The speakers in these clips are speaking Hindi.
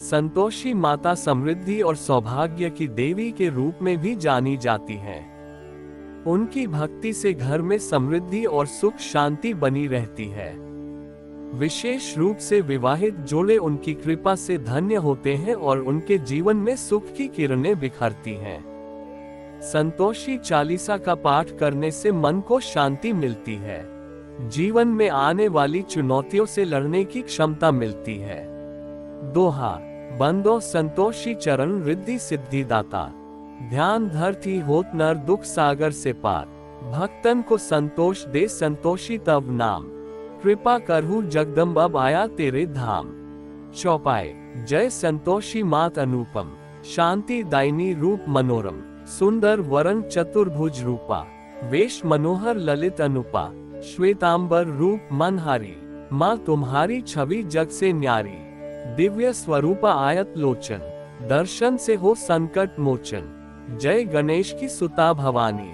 संतोषी माता समृद्धि और सौभाग्य की देवी के रूप में भी जानी जाती हैं। उनकी भक्ति से घर में समृद्धि और सुख शांति बनी रहती है। विशेष रूप से विवाहित जोड़े उनकी कृपा से धन्य होते हैं और उनके जीवन में सुख की किरणें बिखरती हैं। संतोषी चालीसा का पाठ करने से मन को शांति मिलती है। जीवन में आने वाली चुनौतियों से लड़ने की क्षमता मिलती है। दोहा, बंदो संतोषी चरण रिद्धि सिद्धि दाता, ध्यान धरती होत नर दुख सागर से पार, भक्तन को संतोष दे संतोषी तब नाम, कृपा करहु जगदम्ब अब आया तेरे धाम। चौपाई, जय संतोषी मात अनुपम, शांति दायिनी रूप मनोरम, सुंदर वरण चतुर्भुज रूपा, वेश मनोहर ललित अनुपा, श्वेतांबर रूप मनहारी, माँ तुम्हारी छवि जग से न्यारी, दिव्य स्वरूपा आयत लोचन, दर्शन से हो संकट मोचन। जय गणेश की सुता भवानी,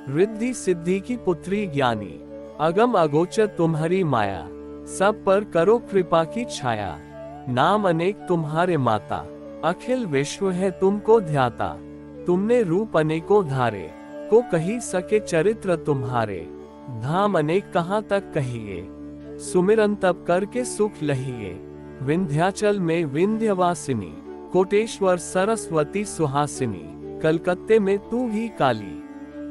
रिद्धि सिद्धि की पुत्री ज्ञानी, अगम अगोचर तुम्हारी माया, सब पर करो कृपा की छाया। नाम अनेक तुम्हारे माता, अखिल विश्व है तुमको ध्याता, तुमने रूप अनेकों धारे, को कही सके चरित्र तुम्हारे। धाम अनेक कहाँ तक कहिए, सुमिरन तब करके सुख लहिए। विंध्याचल में विंध्यवासिनी, कोटेश्वर सरस्वती सुहासिनी, कलकत्ते में तू ही काली,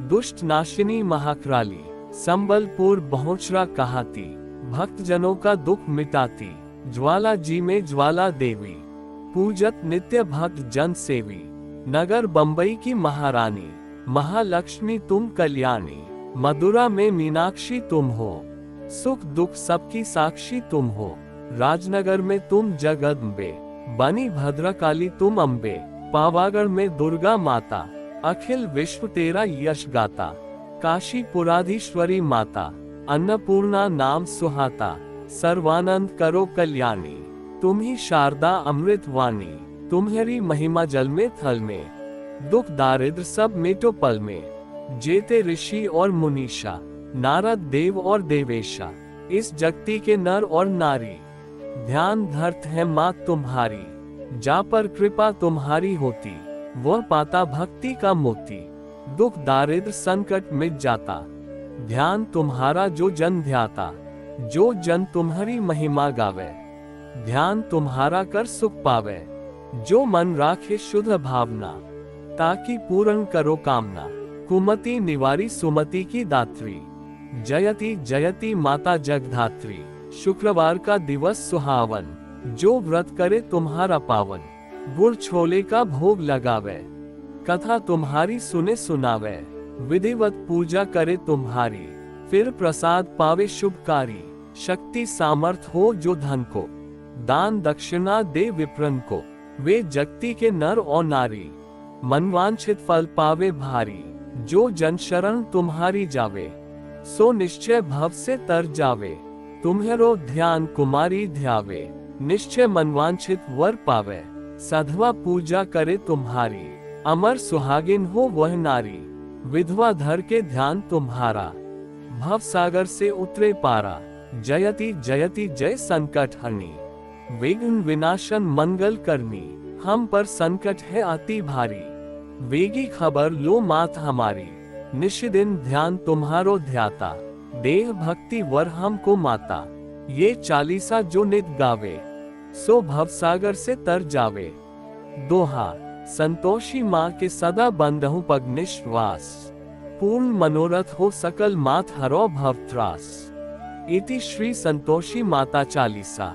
दुष्ट नाशिनी महाक्राली, संबलपुर बहुचरा कहाती, भक्त जनों का दुख मिटाती, ज्वाला जी में ज्वाला देवी, पूजत नित्य भक्त जन सेवी। नगर बंबई की महारानी, महालक्ष्मी तुम कल्याणी, मदुरा में मीनाक्षी तुम हो, सुख दुख सबकी साक्षी तुम हो। राजनगर में तुम जगदम्बे, बनी भद्रकाली तुम अम्बे, पावागढ़ में दुर्गा माता, अखिल विश्व तेरा यश गाता। काशी पुराधीश्वरी माता, अन्नपूर्णा नाम सुहाता, सर्वानंद करो कल्याणी, तुम ही शारदा अमृत वाणी। तुम्हारी महिमा जल में थल में, दुख दारिद्र सब मिटो पल में। जेते ऋषि और मुनीषा, नारद देव और देवेशा, इस जगती के नर और नारी, ध्यान धरत है माँ तुम्हारी। जा पर कृपा तुम्हारी होती, वह पाता भक्ति का मोती। दुख दारिद्र संकट मिट जाता, ध्यान तुम्हारा जो जन ध्याता। जो जन तुम्हारी महिमा गावे, ध्यान तुम्हारा कर सुख पावे। जो मन राखे शुद्ध भावना, ताकि पूर्ण करो कामना। कुमति निवारी सुमति की दात्री, जयति जयति माता जगधात्री। शुक्रवार का दिवस सुहावन, जो व्रत करे तुम्हारा पावन। गुड़ छोले का भोग लगावे, कथा तुम्हारी सुने सुनावे। विधिवत पूजा करे तुम्हारी, फिर प्रसाद पावे शुभकारी। शक्ति सामर्थ हो जो धन को, दान दक्षिणा दे विप्रन को। वे जगती के नर और नारी, मनवांछित फल पावे भारी। जो जन शरण तुम्हारी जावे, सो निश्चय भव से तर जावे। तुम्हेरो ध्यान कुमारी ध्यावे, निश्चय मनवांछित वर पावे। साधवा पूजा करे तुम्हारी, अमर सुहागिन हो वह नारी। विधवा धर के ध्यान तुम्हारा, भव सागर से उतरे पारा। जयति जयति जय संकट हरनी, विघ्न विनाशन मंगल करनी। हम पर संकट है अति भारी, वेगी खबर लो मात हमारी। निशिदिन ध्यान तुम्हारो ध्याता, देह भक्ति वर हमको माता। ये चालीसा जो नित गावे, सो भव सागर से तर जावे। दोहा, संतोषी माँ के सदा बंधहु पग निश्वास, पूर्ण मनोरथ हो सकल मात हरो भव त्रास। इति श्री संतोषी माता चालीसा।